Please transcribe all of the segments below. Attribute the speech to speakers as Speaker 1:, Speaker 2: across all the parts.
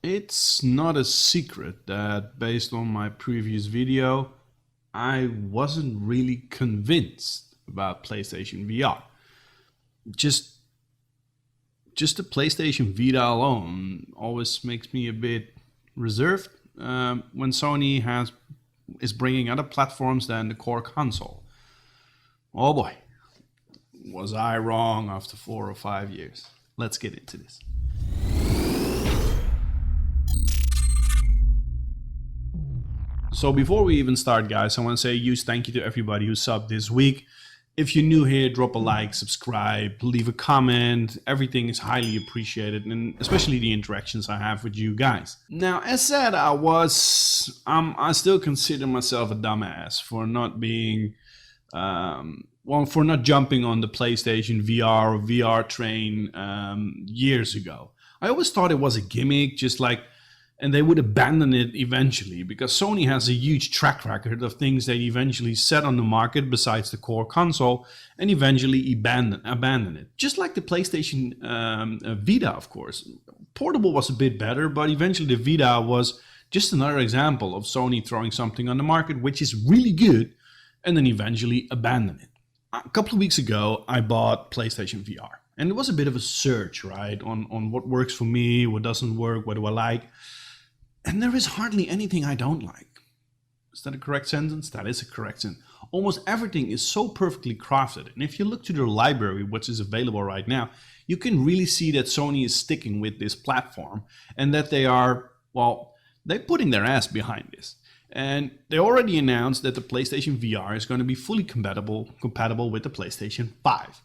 Speaker 1: It's not a secret that based on my previous video, I wasn't really convinced about PlayStation VR. Just just the PlayStation Vita alone always makes me a bit reserved when Sony is bringing other platforms than the core console. Oh boy, was I wrong after 4 or 5 years. Let's get into this. So before we even start, guys, I want to say a huge thank you to everybody who subbed this week. If you're new here, drop a like, subscribe, leave a comment. Everything is highly appreciated, and especially the interactions I have with you guys. Now, as said, I still consider myself a dumbass for not being, for not jumping on the PlayStation VR or VR train years ago. I always thought it was a gimmick, and they would abandon it eventually, because Sony has a huge track record of things they eventually set on the market besides the core console and eventually abandon it. Just like the PlayStation Vita, of course. Portable was a bit better, but eventually the Vita was just another example of Sony throwing something on the market which is really good and then eventually abandon it. A couple of weeks ago, I bought PlayStation VR. And it was a bit of a search, right, on what works for me, what doesn't work, what do I like. And there is hardly anything I don't like. Is that a correct sentence? That is a correct sentence. Almost everything is so perfectly crafted. And if you look to their library, which is available right now, you can really see that Sony is sticking with this platform and that they're putting their ass behind this. And they already announced that the PlayStation VR is going to be fully compatible with the PlayStation 5.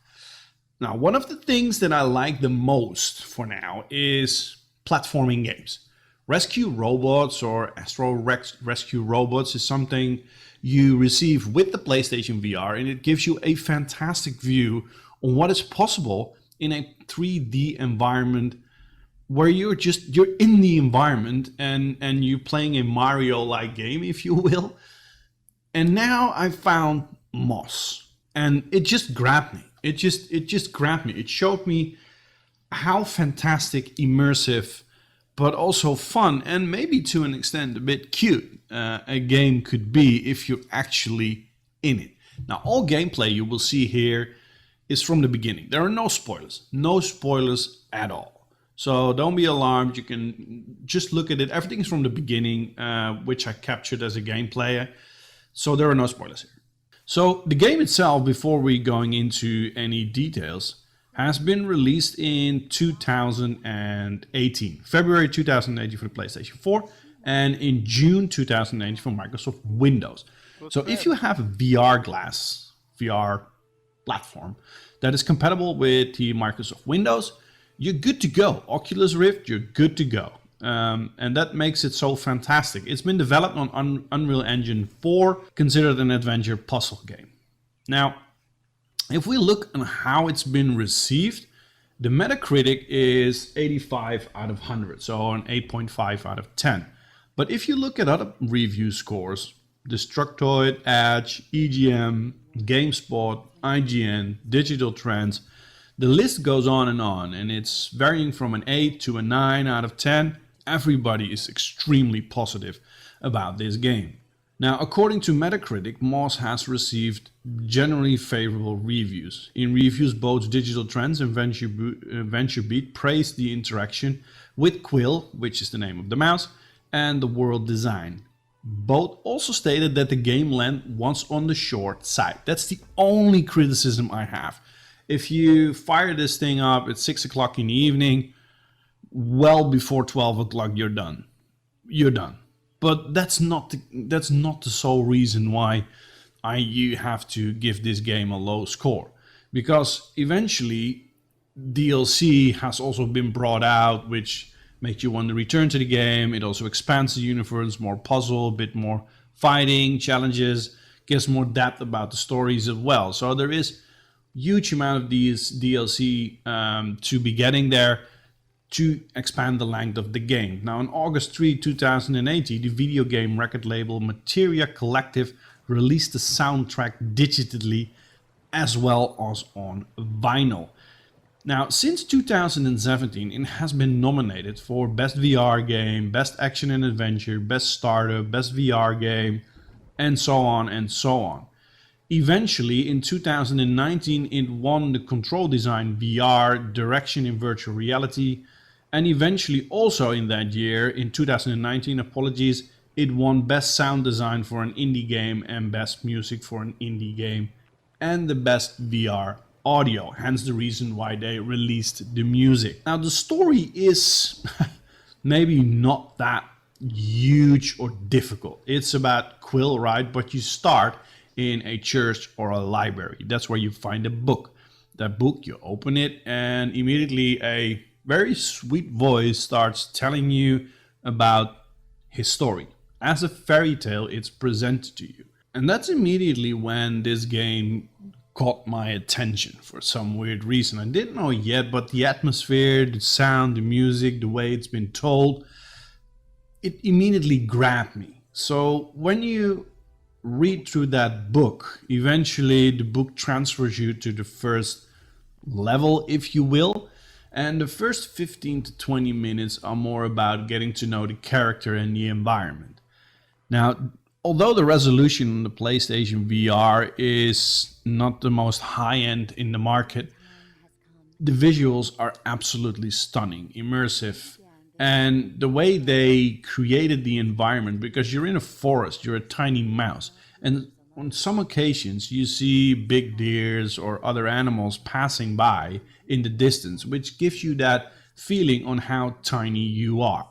Speaker 1: Now, one of the things that I like the most for now is platforming games. Rescue Robots or Astro Rescue Robots is something you receive with the PlayStation VR, and it gives you a fantastic view on what is possible in a 3D environment where you're in the environment and you're playing a Mario-like game, if you will. And now I found Moss, and it just grabbed me. It just grabbed me. It showed me how fantastic, immersive, but also fun, and maybe to an extent a bit cute a game could be if you're actually in it. Now, all gameplay you will see here is from the beginning. There are no spoilers at all. So don't be alarmed, you can just look at it. Everything is from the beginning, which I captured as a gameplay. So there are no spoilers here. So the game itself, before we going into any details, has been released in 2018, February 2018 for the PlayStation 4, and in June 2018 for Microsoft Windows. So if you have a VR platform that is compatible with the Microsoft Windows, you're good to go. Oculus Rift, you're good to go. And that makes it so fantastic. It's been developed on Unreal Engine 4, considered an adventure puzzle game. Now, if we look on how it's been received, the Metacritic is 85 out of 100, so an 8.5 out of 10. But if you look at other review scores, Destructoid, Edge, EGM, GameSpot, IGN, Digital Trends, the list goes on, and it's varying from an 8 to a 9 out of 10. Everybody is extremely positive about this game. Now, according to Metacritic, Moss has received generally favorable reviews. In reviews, both Digital Trends and VentureBeat praised the interaction with Quill, which is the name of the mouse, and the world design. Both also stated that the game length was on the short side. That's the only criticism I have. If you fire this thing up at 6 o'clock in the evening, well before 12 o'clock, you're done. You're done. But that's not the sole reason why you have to give this game a low score. Because eventually DLC has also been brought out, which makes you want to return to the game. It also expands the universe, more puzzle, a bit more fighting, challenges, gives more depth about the stories as well. So there is huge amount of these DLC to be getting there to expand the length of the game. Now, on August 3, 2018, the video game record label Materia Collective released the soundtrack digitally as well as on vinyl. Now, since 2017, it has been nominated for Best VR Game, Best Action and Adventure, Best Startup, Best VR Game, and so on and so on. Eventually, in 2019, it won the Control Design VR, Direction in Virtual Reality, and eventually also in that year, in 2019, apologies, it won Best Sound Design for an indie game and Best Music for an indie game, and the Best VR Audio, hence the reason why they released the music. Now, the story is maybe not that huge or difficult. It's about Quill, right? But you start in a church or a library. That's where you find a book. That book, you open it, and immediately a very sweet voice starts telling you about his story. As a fairy tale, it's presented to you. And that's immediately when this game caught my attention for some weird reason. I didn't know yet, but the atmosphere, the sound, the music, the way it's been told, it immediately grabbed me. So when you read through that book, eventually the book transfers you to the first level, if you will. And the first 15 to 20 minutes are more about getting to know the character and the environment. Now, although the resolution on the PlayStation VR is not the most high-end in the market, the visuals are absolutely stunning, immersive. And the way they created the environment, because you're in a forest, you're a tiny mouse. And on some occasions you see big deers or other animals passing by in the distance, which gives you that feeling on how tiny you are.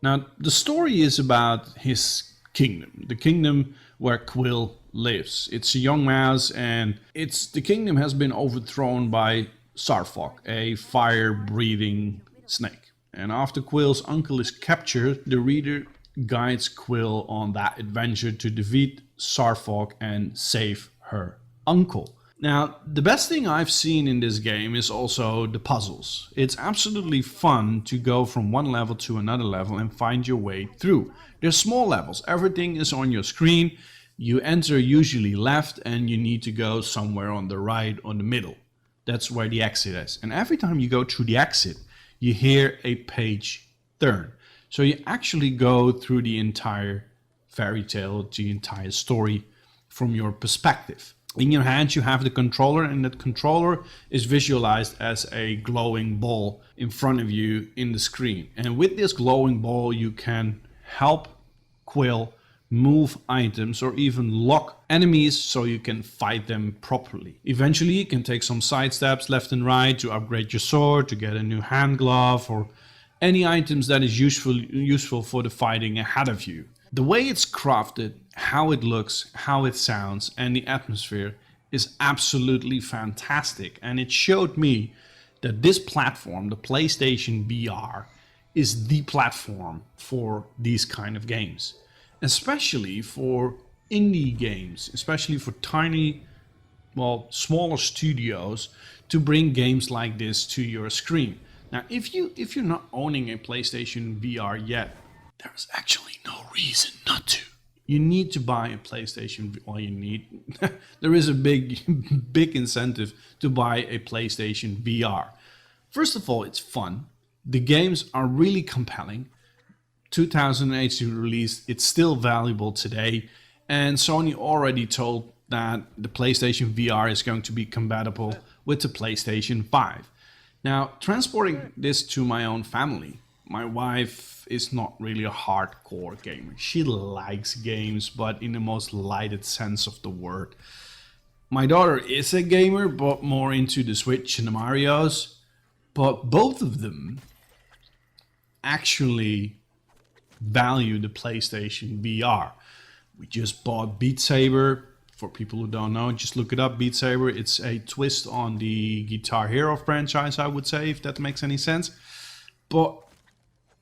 Speaker 1: Now, the story is about his kingdom, the kingdom where Quill lives. It's a young mouse, and the kingdom has been overthrown by Sarfok, a fire-breathing snake. And after Quill's uncle is captured, the reader guides Quill on that adventure to defeat Sarfok and save her uncle. Now, the best thing I've seen in this game is also the puzzles. It's absolutely fun to go from one level to another level and find your way through. There's small levels, everything is on your screen. You enter usually left and you need to go somewhere on the right or the middle. That's where the exit is. And every time you go through the exit, you hear a page turn. So you actually go through the entire fairy tale, the entire story from your perspective. In your hands you have the controller, and that controller is visualized as a glowing ball in front of you in the screen. And with this glowing ball you can help Quill move items or even lock enemies so you can fight them properly. Eventually you can take some side steps left and right to upgrade your sword, to get a new hand glove, or any items that is useful for the fighting ahead of you. The way it's crafted, how it looks, how it sounds, and the atmosphere is absolutely fantastic. And it showed me that this platform, the PlayStation VR, is the platform for these kind of games. Especially for indie games, especially for tiny, smaller studios to bring games like this to your screen. Now, if you're not owning a PlayStation VR yet, there's actually no reason not to. You need to buy a PlayStation. There is a big incentive to buy a PlayStation VR. First of all, it's fun. The games are really compelling. 2018 release, it's still valuable today. And Sony already told that the PlayStation VR is going to be compatible with the PlayStation 5. Now, transporting this to my own family, my wife is not really a hardcore gamer. She likes games, but in the most lighted sense of the word. My daughter is a gamer, but more into the Switch and the Marios. But both of them actually value the PlayStation VR. We just bought Beat Saber. For people who don't know, just look it up, Beat Saber. It's a twist on the Guitar Hero franchise, I would say, if that makes any sense. But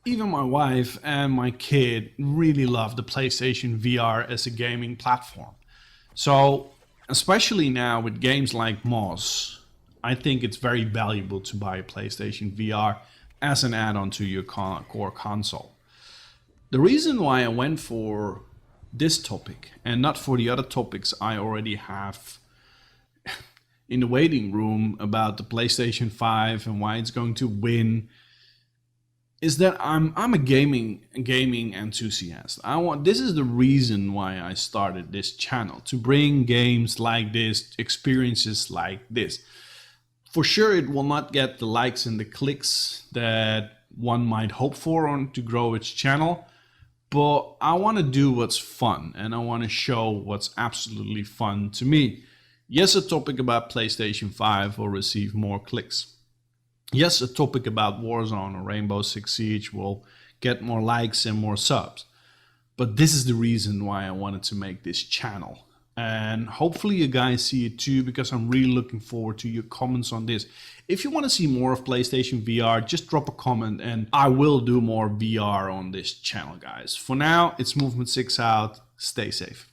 Speaker 1: even my wife and my kid really love the PlayStation VR as a gaming platform. So, especially now with games like Moss, I think it's very valuable to buy a PlayStation VR as an add-on to your core console. The reason why I went for this topic and not for the other topics I already have in the waiting room about the PlayStation 5 and why it's going to win is that I'm a gaming enthusiast. This is the reason why I started this channel, to bring games like this, experiences like this. For sure, it will not get the likes and the clicks that one might hope for to grow its channel, but I want to do what's fun, and I want to show what's absolutely fun to me. Yes, a topic about PlayStation 5 will receive more clicks. Yes, a topic about Warzone or Rainbow Six Siege will get more likes and more subs. But this is the reason why I wanted to make this channel. And hopefully you guys see it too, because I'm really looking forward to your comments on this. If you want to see more of PlayStation VR, just drop a comment and I will do more VR on this channel, guys. For now, it's Movement 6 out. Stay safe.